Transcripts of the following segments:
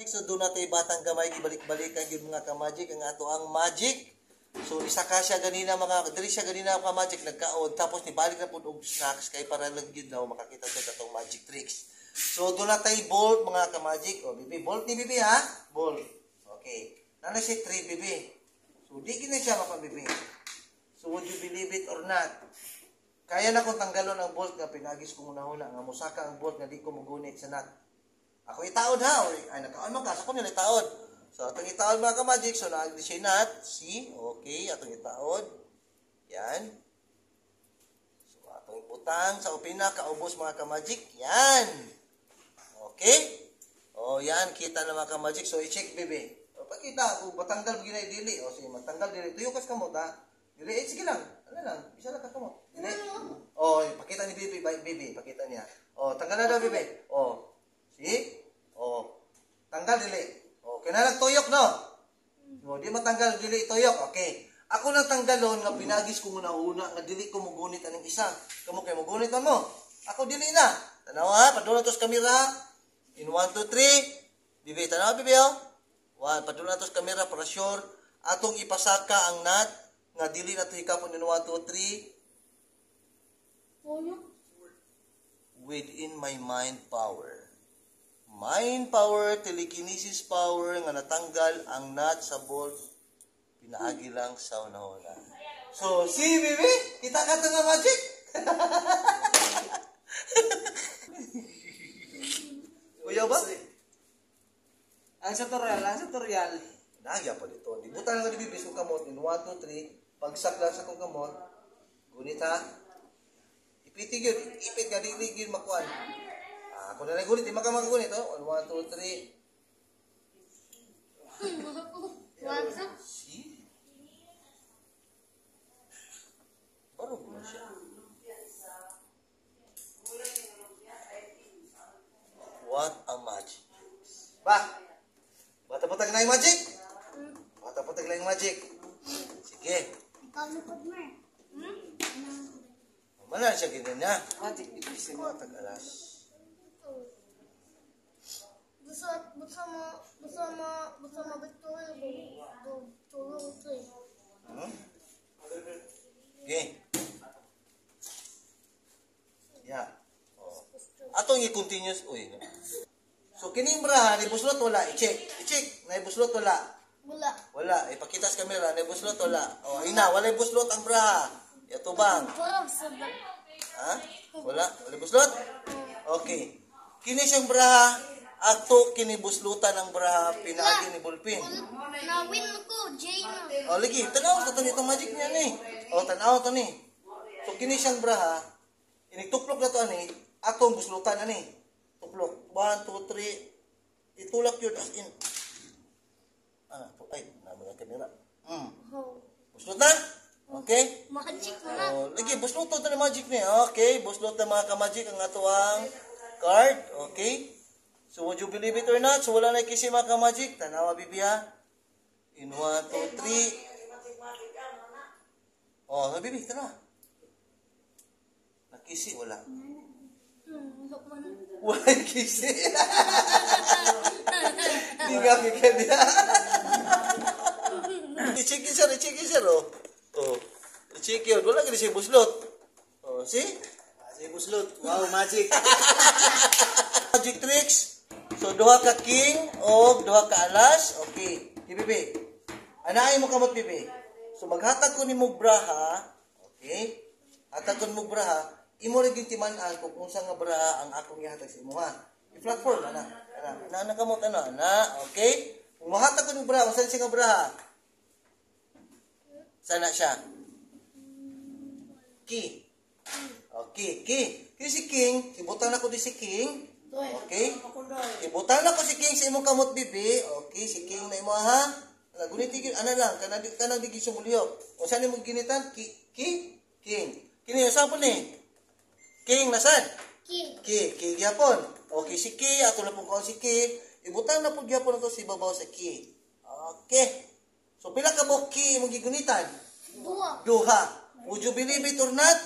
So doon natin batang gamay gibalik-balikan yung mga ka-magic ang ato ang magic. So isa ka siya ganina mga diri siya ganina ka magic nagkaon tapos nibalik na pud og snacks kay para lang gyud na makakita sa katong magic tricks. So doon natin bolt mga ka-magic. O bibi bolt ni bibi ha. Bolt. Okay. Nana si 3 bibi. So di gina siya mapabibi. So would you believe it or not? Kaya na kong tanggalon ang bolt nga pinagis ko una nga musaka ang bolt nga di ko mogunit sa nut. Ako itaod ha. Ay, nakaon mo ka. Sa ko nila itaod. So, atong itaod mga ka-magic. So, naagli siya nut. See? Okay. Atong itaod. Yan. So, atong iputang sa upina. Kaubos mga ka-magic. Yan. Okay? O, yan. Kita na mga ka-magic. So, i-check, bebe. O, pagkita. Kung matanggal ginay dili. O, sige, matanggal dili. Tuyo kas kamot ha. Dili. Sige lang. Ano lang. Bisa lang kakamot. Dili. O, pakita ni bebe. Bebe. Pakita niya. O, tanggal na daw, bebe. O. See? Oh, tanggal dili. Oh, kinalag tuyok no. No, di matanggal dili tuyok. Okay. Ako nang tanggalon nga pinagis ko muna una nga dili ko mogunit aning isa. Kamo kay mogunit mo. Ako dili na. Tanaw ha, padulong tos kamera. In 1 2 3. Bibi tanaw bibi oh. 1 padulong tos kamera para sure atong ipasaka ang nut nga dili na to ikapon in 1 2 3. Within my mind power. Mind power, telekinesis power, nga natanggal ang nut sa bolt, pinaagi lang sa una-una. So, see, baby? Kita ka ito na magic? Kuya ba? Ang tutorial. Nagya pa dito. Di buta lang ka nibibis kong kamot. In 1, 2, 3, pagsak lang sa kong kamot, gunit ha. Ipitig yun. Ipit nga, di yun makuan. Ako na lang gunit, di makagunit, oh. 1, 2, 3. See? Barog na siya. What a magic. Ba? Bata-patag na yung magic? Bata-patag na yung magic. Sige. Manan siya ganyan na. Magic division. Matag-alas. Bersama betul tolong tu. Okay. Yeah. Oh. Atong i-continuous uy. So kining braha ni buslot wala i-check. I-check na buslot wala. Wala. Ipakita sa camera na buslot wala. Oh, ina wala buslot ang braha. Yatubang. Ha? Wala buslot? Okay. Kini siyang braha ato kinibuslutan ang braha pinaagi ni Bulpin. Nawin ko, Jane. O, lagi. Tanaw sa itong magic niya ni. O, tanaw ito ni. So, kini siyang braha. Inituplok na ito ni. Atong buslutan na ni. Tuplok. 1, 2, 3. Itulak yun as in. Ay, naman ang kamera. Buslot na? Okay? Magic mo na. O, lagi. Buslot ito na magic niya. Okay. Buslot na mga ka-magic ang ato ang card. Okay? So, would you believe it or not? So, wala na kisi mga ka-magic. Tanawa, bibi ha. In 1, 2, 3. Oh, bibi, tanawa. Nakisi, wala. Wala yung kisi. Hindi nga kika niya. I-check yun, sir, oh. Oh, i-check yun. Wala ka siya buslot. Oh, see? Si buslot. Wow, magic. Magic tricks. So, duha ka king o duha ka alas. Okay. Bibi. Anaay mo kamot, bibi. So, maghatag ko ni mo braha. Okay? Hatag ko ni mo braha. Imo rin yung timanan kung saan nga braha ang akong ihatag sa imo, ha? I-platform, ana. Ana kamot, ana. Okay? Kung mahatag ko ni braha, saan siya nga braha? Sana siya? Key. Okay, key. Kaya si king, ibutan ako di si king. Okay? Ibutan ako si king sa imong kamot, bibi. Okay, si king na imo ha. Gunitigin, ano lang, kanang digig sumulyo. O saan mo ginitan? King. Kini, saan po ni? King, nasan? King, yapon. Okay, si king, ato na po ko si king. Ibutan na po yapon ito si babaw sa king. Okay. So, pila ka mo king mong gigunitan? Duha. Would you believe it or not?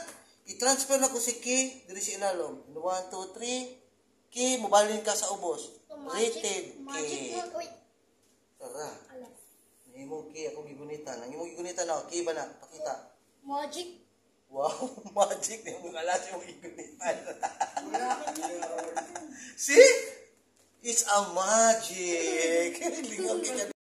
I-transfer na ko si king diri sa ilalom. 1, 2, 3. Ki, mubalin ka sa ubos. Rated Magic K. mo. Uy. Tara. Alas. Nahimong K ako gigunitan. Ang imong gigunitan na, K ba na? Pakita. Magic. Wow, magic na yung alas yung gigunitan. See? It's a magic. Lingaw ka